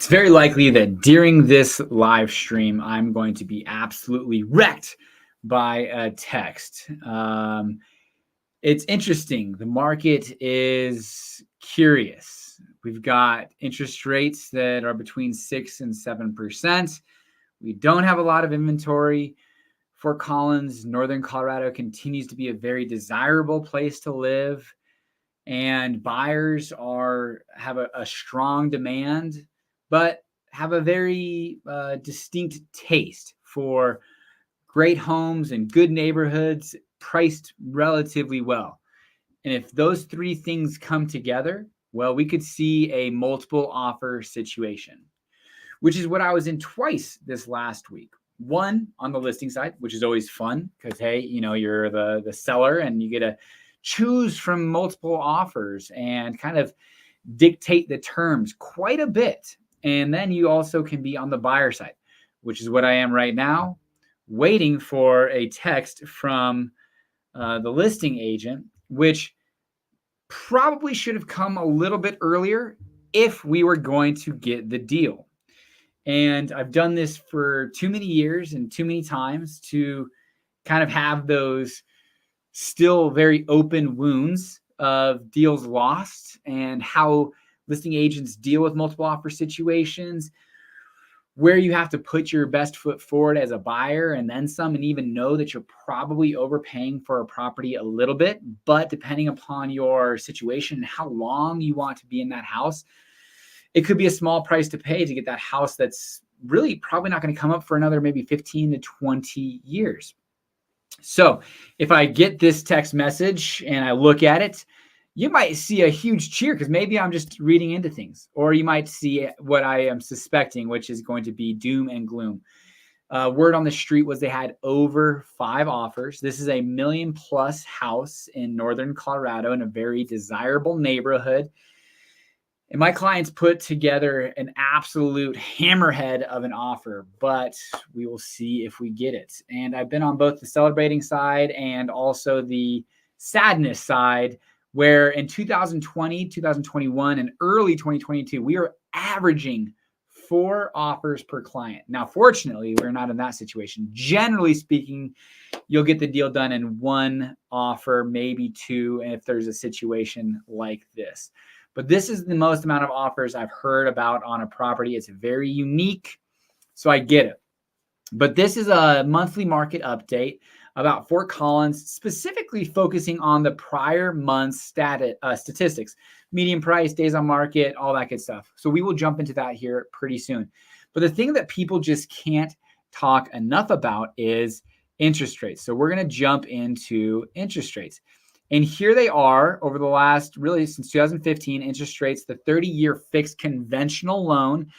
very likely that during this live stream, I'm going to be absolutely wrecked by a text. It's interesting. The market is curious. We've got interest rates that are between 6 and 7%. We don't have a lot of inventory. Fort Collins, Northern Colorado continues to be a very desirable place to live. And buyers have a strong demand, but have a very distinct taste for great homes and good neighborhoods priced relatively well. And if those three things come together, well, we could see a multiple offer situation, which is what I was in twice this last week. One on the listing side, which is always fun because, hey, you're the seller and you get to choose from multiple offers and kind of dictate the terms quite a bit. And then you also can be on the buyer side, which is what I am right now, waiting for a text from the listing agent, which probably should have come a little bit earlier if we were going to get the deal. And I've done this for too many years and too many times to kind of have those still very open wounds of deals lost and how listing agents deal with multiple offer situations, where you have to put your best foot forward as a buyer and then some, and even know that you're probably overpaying for a property a little bit, but depending upon your situation and how long you want to be in that house, it could be a small price to pay to get that house that's really probably not going to come up for another maybe 15 to 20 years. So if I get this text message and I look at it, you might see a huge cheer because maybe I'm just reading into things, or you might see what I am suspecting, which is going to be doom and gloom. Word on the street was they had over 5 offers. This is a $1 million+ house in Northern Colorado in a very desirable neighborhood. And my clients put together an absolute hammerhead of an offer, but we will see if we get it. And I've been on both the celebrating side and also the sadness side, where in 2020, 2021, and early 2022, we are averaging 4 offers per client. Now, fortunately, we're not in that situation. Generally speaking, you'll get the deal done in 1 offer, maybe 2, and if there's a situation like this. But this is the most amount of offers I've heard about on a property. It's very unique, so I get it. But this is a monthly market update about Fort Collins, specifically focusing on the prior month's statistics, median price, days on market, all that good stuff. So we will jump into that here pretty soon. But the thing that people just can't talk enough about is interest rates. So we're going to jump into interest rates. And here they are over the last, really since 2015, interest rates, the 30-year fixed conventional loan.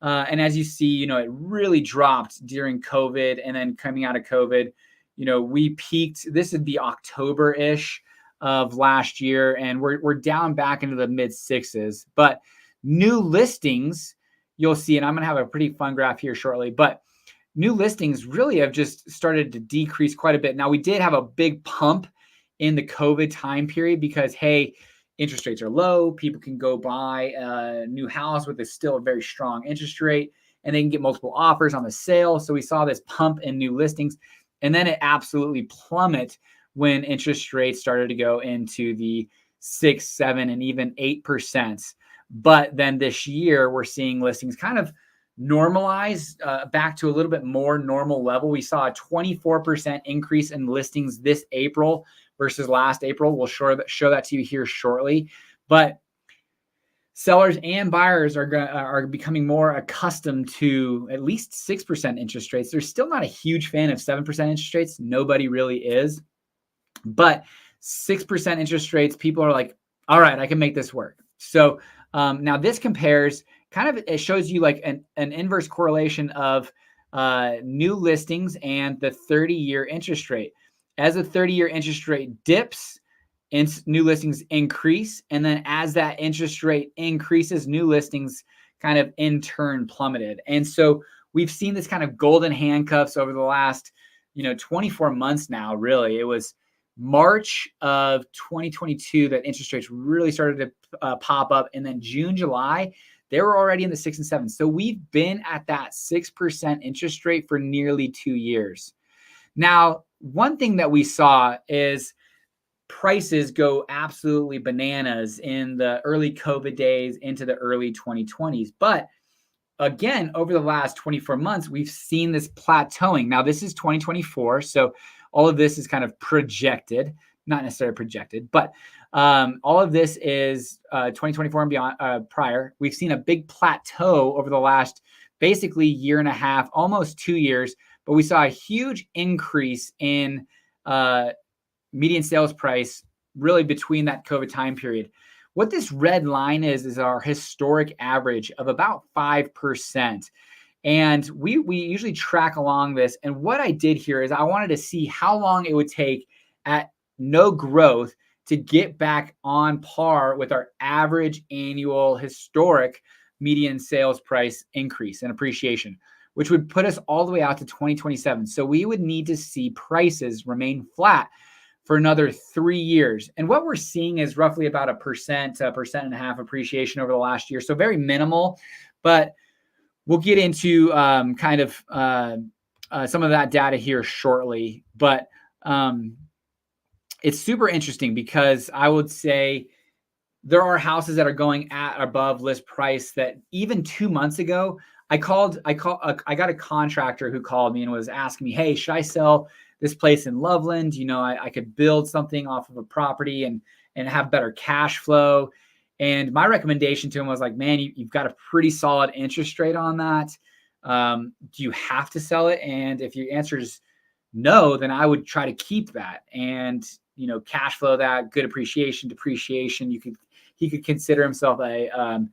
And as you see, it really dropped during COVID, and then coming out of COVID, we peaked. This would be October-ish of last year, and we're down back into the mid 6s. But new listings, you'll see, and I'm going to have a pretty fun graph here shortly, but new listings really have just started to decrease quite a bit. Now, we did have a big pump in the COVID time period because, hey, interest rates are low. People can go buy a new house with still a very strong interest rate, and they can get multiple offers on the sale. So we saw this pump in new listings, and then it absolutely plummet when interest rates started to go into the 6, 7, and even 8%. But then this year, we're seeing listings kind of normalize back to a little bit more normal level. We saw a 24% increase in listings this April versus last April. We'll show that to you here shortly. But sellers and buyers are becoming more accustomed to at least 6% interest rates. They're still not a huge fan of 7% interest rates. Nobody really is. But 6% interest rates, people are like, all right, I can make this work. So now this compares, it shows you like an inverse correlation of new listings and the 30-year interest rate. As the 30-year interest rate dips, new listings increase. And then as that interest rate increases, new listings kind of in turn plummeted. And so we've seen this kind of golden handcuffs over the last, 24 months now, really. It was March of 2022 that interest rates really started to pop up. And then June, July, they were already in the 6 and 7. So we've been at that 6% interest rate for nearly 2 years. Now, one thing that we saw is prices go absolutely bananas in the early COVID days into the early 2020s. But again, over the last 24 months, we've seen this plateauing. Now, this is 2024. So all of this is kind of projected, not necessarily projected, but all of this is 2024 and beyond, prior. We've seen a big plateau over the last basically year and a half, almost 2 years, but we saw a huge increase in median sales price really between that COVID time period. What this red line is our historic average of about 5%. And we usually track along this. And what I did here is I wanted to see how long it would take at no growth to get back on par with our average annual historic median sales price increase and appreciation, which would put us all the way out to 2027. So we would need to see prices remain flat for another 3 years. And what we're seeing is roughly about 1% to 1.5% appreciation over the last year. So very minimal, but we'll get into some of that data here shortly. But it's super interesting because I would say there are houses that are going at above list price that even 2 months ago, I got a contractor who called me and was asking me, hey, should I sell this place in Loveland? I could build something off of a property and have better cash flow. And my recommendation to him was like, man, you've got a pretty solid interest rate on that. Do you have to sell it? And if your answer is no, then I would try to keep that and, cash flow that, good appreciation, depreciation. He could consider himself a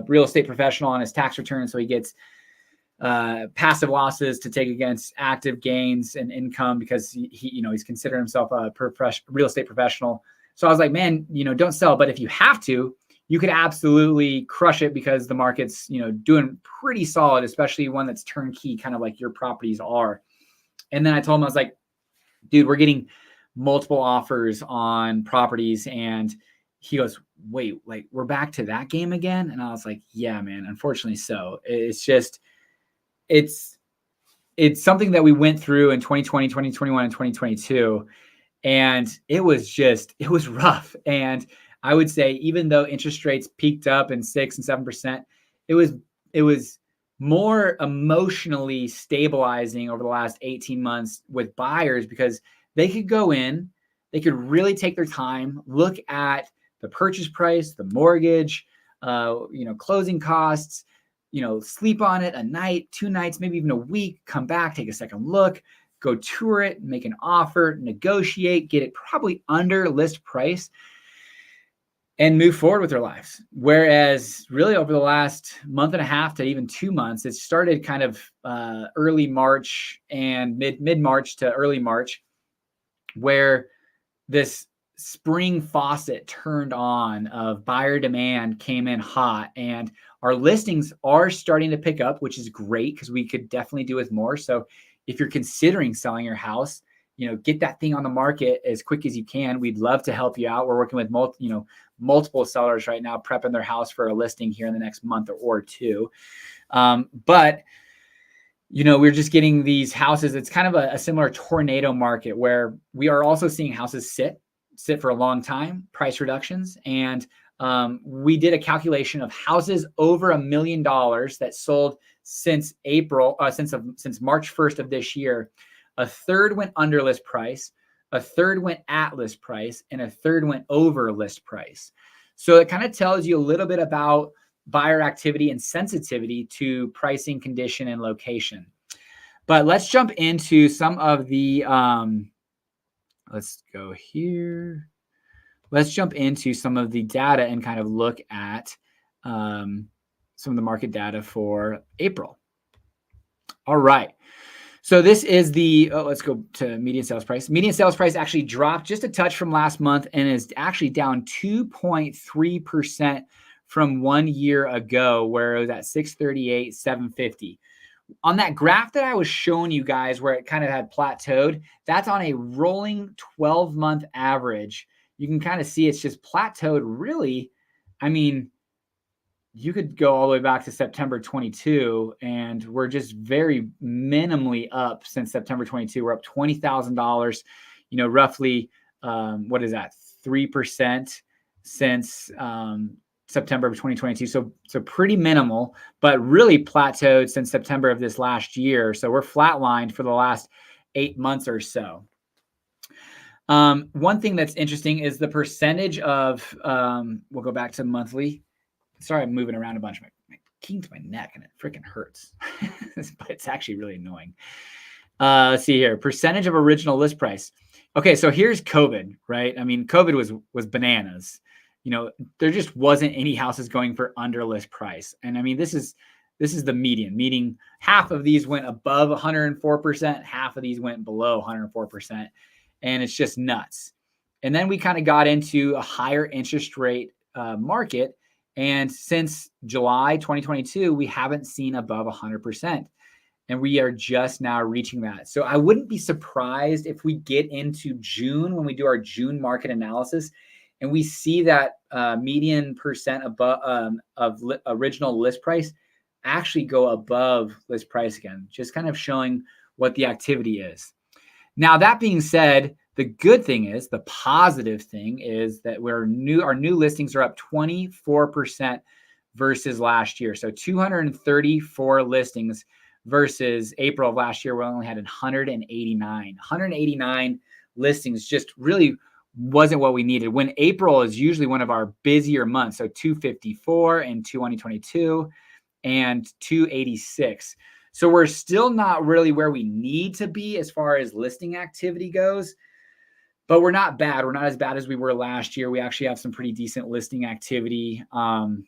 real estate professional on his tax return. So he gets passive losses to take against active gains and income because he's considered himself a real estate professional. So I was like, man, don't sell. But if you have to, you could absolutely crush it because the market's, doing pretty solid, especially one that's turnkey, kind of like your properties are. And then I told him, I was like, dude, we're getting multiple offers on properties. And he goes, wait, like we're back to that game again? And I was like, yeah, man, unfortunately so. It's just, it's something that we went through in 2020, 2021, and 2022. And it was rough. And I would say, even though interest rates peaked up in 6 and 7%, it was more emotionally stabilizing over the last 18 months with buyers because they could go in, they could really take their time, look at the purchase price, the mortgage, closing costs, sleep on it a night, 2 nights, maybe even a week, come back, take a second look, go tour it, make an offer, negotiate, get it probably under list price, and move forward with their lives. Whereas really over the last month and a half to even 2 months, it started kind of early March and mid-March to early March, where this spring faucet turned on of buyer demand came in hot, and our listings are starting to pick up, which is great because we could definitely do with more. So if you're considering selling your house, get that thing on the market as quick as you can. We'd love to help you out. We're working with multiple sellers right now, prepping their house for a listing here in the next month or two. But we're just getting these houses. It's kind of a similar tornado market where we are also seeing houses sit for a long time, price reductions. And we did a calculation of houses over $1 million that sold since March 1st of this year. A third went under list price, a third went at list price, and a third went over list price. So it kind of tells you a little bit about buyer activity and sensitivity to pricing, condition, and location. But let's jump into some of the, let's go here. Let's jump into some of the data and kind of look at some of the market data for April. All right. So this is let's go to median sales price. Median sales price actually dropped just a touch from last month and is actually down 2.3% from 1 year ago, where it was at 638,750. On that graph that I was showing you guys where it kind of had plateaued, that's on a rolling 12-month average. You can kind of see it's just plateaued really. I mean, you could go all the way back to September 22, and we're just very minimally up since September 22. We're up $20,000, roughly, what is that, 3% since September of 2022. So pretty minimal, but really plateaued since September of this last year. So we're flatlined for the last 8 months or so. One thing that's interesting is the percentage of, we'll go back to monthly. Sorry, I'm moving around a bunch. My keying to my neck and it freaking hurts. But it's actually really annoying. Let's see here. Percentage of original list price. Okay, so here's COVID, right? I mean, COVID was bananas. There just wasn't any houses going for under list price. And I mean, this is the median, meaning half of these went above 104%, half of these went below 104%. And it's just nuts. And then we kind of got into a higher interest rate market. And since July 2022, we haven't seen above 100%. And we are just now reaching that. So I wouldn't be surprised if we get into June, when we do our June market analysis, and we see that median percent above original list price actually go above list price again, just kind of showing what the activity is. Now, that being said, the good thing is, the positive thing is that our new listings are up 24% versus last year. So 234 listings versus April of last year, we only had 189. 189 listings just really wasn't what we needed. When April is usually one of our busier months, so 254 in 2022 and 286. So we're still not really where we need to be as far as listing activity goes. But we're not bad. We're not as bad as we were last year. We actually have some pretty decent listing activity. And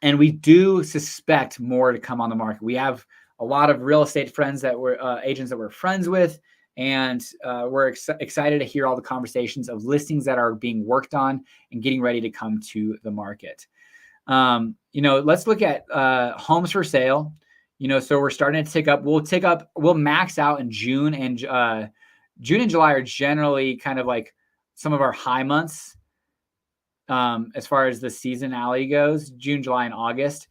we do suspect more to come on the market. We have a lot of real estate friends that we're agents that we're friends with. And we're excited to hear all the conversations of listings that are being worked on and getting ready to come to the market. Let's look at homes for sale. So we're starting to tick up. We'll max out in June and July are generally kind of like some of our high months as far as the seasonality goes, June, July, and August.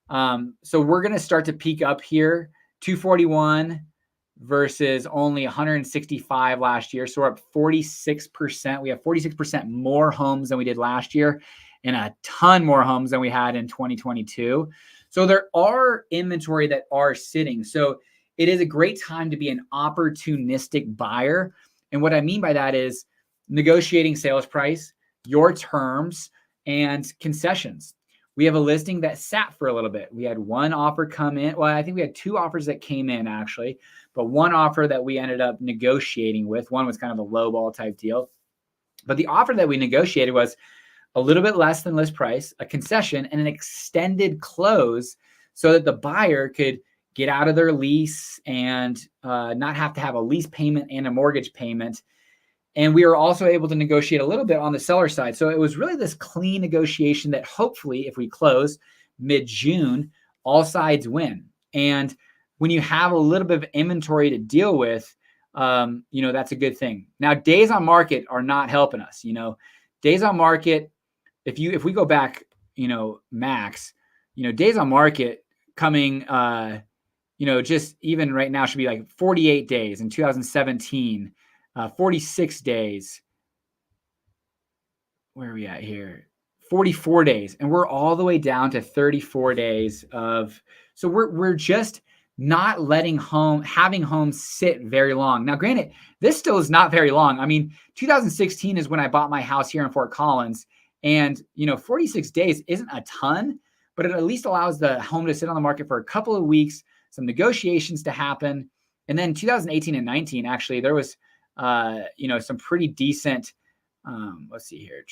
So we're going to start to peak up here, 241 versus only 165 last year. So we're up 46%. We have 46% more homes than we did last year and a ton more homes than we had in 2022. So there are inventory that are sitting. So it is a great time to be an opportunistic buyer. And what I mean by that is negotiating sales price, your terms, and concessions. We have a listing that sat for a little bit. We had one offer come in. Well, I think we had two offers that came in actually, but one offer that we ended up negotiating with. One was kind of a low ball type deal. But the offer that we negotiated was a little bit less than list price, a concession, and an extended close so that the buyer could get out of their lease and not have to have a lease payment and a mortgage payment. And we were also able to negotiate a little bit on the seller side. So it was really this clean negotiation that hopefully if we close mid-June, all sides win. And when you have a little bit of inventory to deal with, that's a good thing. Now, days on market are not helping us. Days on market, if we go back, max, days on market coming, just even right now should be like 48 days in 2017, 46 days. Where are we at here? 44 days. And we're all the way down to 34 days so we're just not having homes sit very long. Now, granted, this still is not very long. I mean, 2016 is when I bought my house here in Fort Collins, and 46 days isn't a ton, but it at least allows the home to sit on the market for a couple of weeks, some negotiations to happen. And then 2018 and 19, actually, there was, some pretty decent, let's see here,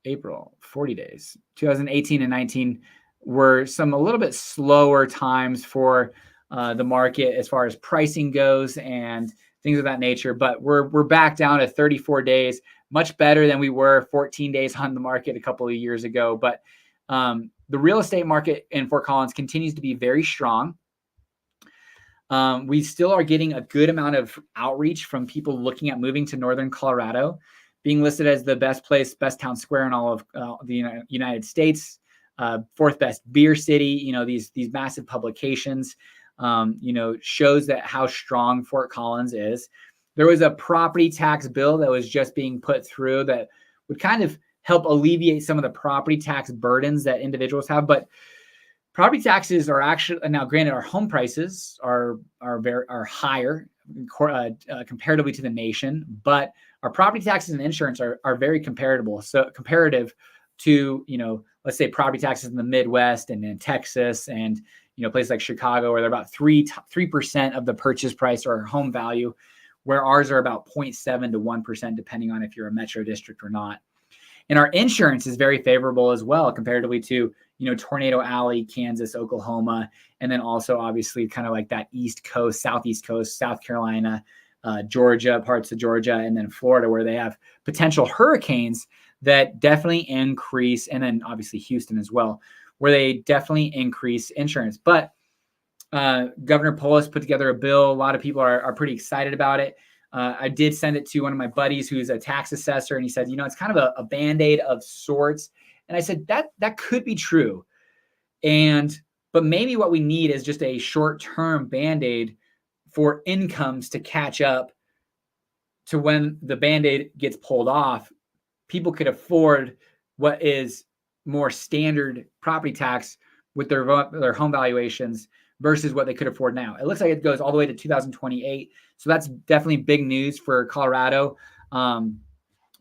April, 40 days. 2018 and 19 were some a little bit slower times for the market as far as pricing goes and things of that nature. But we're back down to 34 days, much better than we were 14 days on the market a couple of years ago. But the real estate market in Fort Collins continues to be very strong. We still are getting a good amount of outreach from people looking at moving to Northern Colorado, being listed as the best place, best town square in all of the United States. fourth best beer city, these massive publications, shows that how strong Fort Collins is. There was a property tax bill that was just being put through that would kind of help alleviate some of the property tax burdens that individuals have. But property taxes are actually, now granted, our home prices are higher comparatively to the nation, but our property taxes and insurance are very comparable. So comparative to, let's say property taxes in the Midwest and in Texas and, places like Chicago, where they're about 3% of the purchase price or home value, where ours are about 0.7 to 1%, depending on if you're a metro district or not. And our insurance is very favorable as well, comparatively to, Tornado Alley, Kansas, Oklahoma, and then also obviously kind of like that East Coast, Southeast Coast, South Carolina, Georgia, parts of Georgia, and then Florida, where they have potential hurricanes that definitely increase, and then obviously Houston as well, where they definitely increase insurance. But Governor Polis put together a bill. A lot of people are pretty excited about it. I did send it to one of my buddies who's a tax assessor, and he said, it's kind of a Band-Aid of sorts. And I said, that could be true. But maybe what we need is just a short-term Band-Aid for incomes to catch up to when the Band-Aid gets pulled off. People could afford what is more standard property tax with their home valuations versus what they could afford now. It looks like it goes all the way to 2028. So that's definitely big news for Colorado.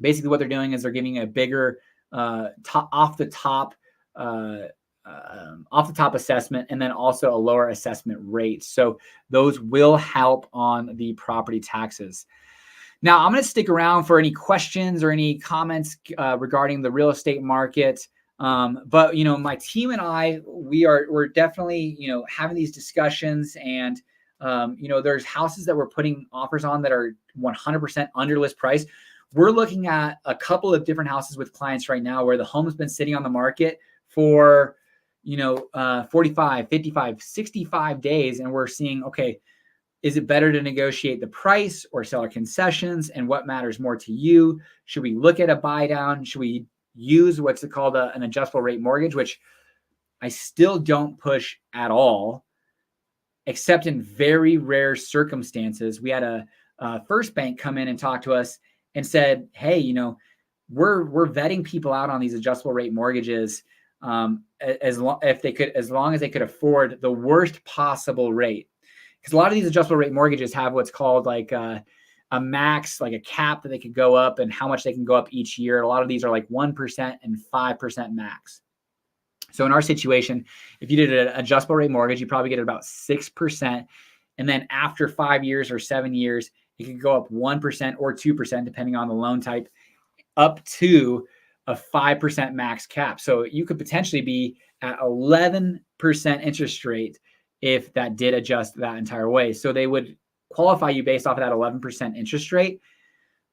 Basically what they're doing is they're giving a bigger off the top assessment, and then also a lower assessment rate. So those will help on the property taxes. Now I'm going to stick around for any questions or any comments regarding the real estate market. But my team and I, we're definitely, having these discussions, and, there's houses that we're putting offers on that are 100% under list price. We're looking at a couple of different houses with clients right now where the home has been sitting on the market for, 45, 55, 65 days. And we're seeing, okay, is it better to negotiate the price or seller concessions? And what matters more to you? Should we look at a buy down? Should we use what's called an adjustable rate mortgage, which I still don't push at all, except in very rare circumstances. We had a First Bank come in and talk to us and said, hey, we're vetting people out on these adjustable rate mortgages as long as they could afford the worst possible rate. Because a lot of these adjustable rate mortgages have what's called like a max, like a cap that they could go up and how much they can go up each year. A lot of these are like 1% and 5% max. So in our situation, if you did an adjustable rate mortgage, you probably get about 6%. And then after 5 years or 7 years, it could go up 1% or 2%, depending on the loan type, up to a 5% max cap. So you could potentially be at 11% interest rate if that did adjust that entire way. So they would qualify you based off of that 11% interest rate.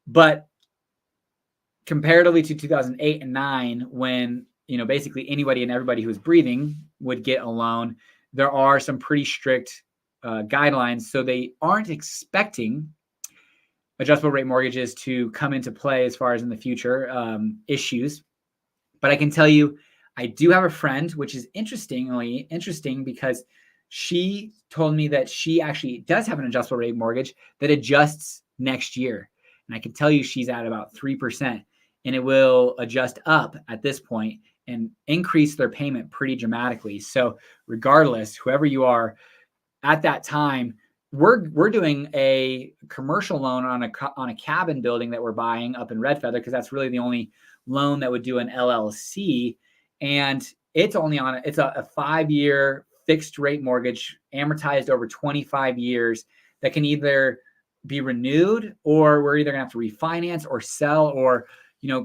But comparatively to 2008 and 9, when basically anybody and everybody who's breathing would get a loan, there are some pretty strict guidelines. So they aren't expecting adjustable rate mortgages to come into play as far as in the future issues. But I can tell you, I do have a friend, which is interesting because she told me that she actually does have an adjustable rate mortgage that adjusts next year. And I can tell you she's at about 3%, and it will adjust up at this point and increase their payment pretty dramatically. So regardless, whoever you are at that time, we're doing a commercial loan on a cabin building that we're buying up in Red Feather, because that's really the only loan that would do an LLC. And it's only it's a 5-year fixed rate mortgage amortized over 25 years that can either be renewed, or we're either gonna have to refinance or sell, or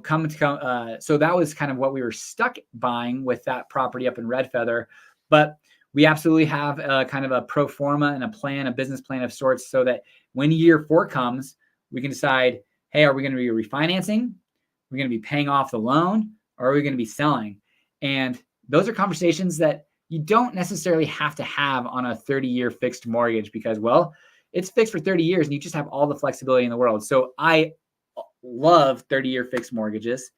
come. So that was kind of what we were stuck buying with that property up in Red Feather. But we absolutely have a kind of a pro forma and a business plan of sorts, so that when year 4 comes, we can decide, hey, are we going to be refinancing? Are we going to be paying off the loan? Or are we going to be selling? And those are conversations that you don't necessarily have to have on a 30-year fixed mortgage, because, well, it's fixed for 30 years and you just have all the flexibility in the world. So I love 30-year fixed mortgages.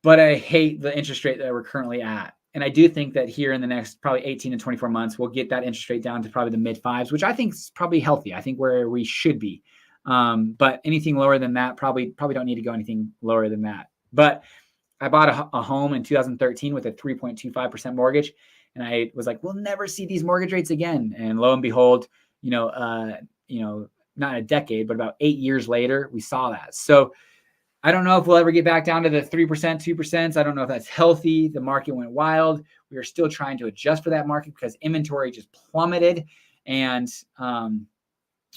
but I hate the interest rate that we're currently at. And I do think that here in the next probably 18 to 24 months, we'll get that interest rate down to probably the mid fives, which I think is probably healthy. I think where we should be. But anything lower than that, probably don't need to go anything lower than that. But I bought a home in 2013 with a 3.25% mortgage. And I was like, we'll never see these mortgage rates again. And lo and behold, not a decade, but about 8 years later, we saw that. So I don't know if we'll ever get back down to the 3%, 2%. I don't know if that's healthy. The market went wild. We are still trying to adjust for that market because inventory just plummeted. And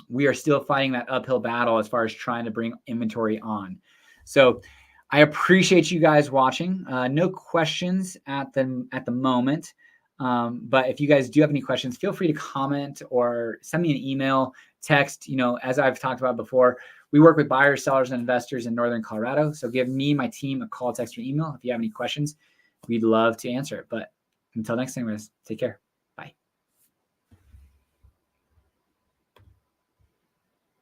we are still fighting that uphill battle as far as trying to bring inventory on. So I appreciate you guys watching. No questions at the moment. But if you guys do have any questions, feel free to comment or send me an email, text. As I've talked about before, we work with buyers, sellers, and investors in Northern Colorado. So give me, my team, a call, text, or email if you have any questions. We'd love to answer it. But until next time, guys, take care.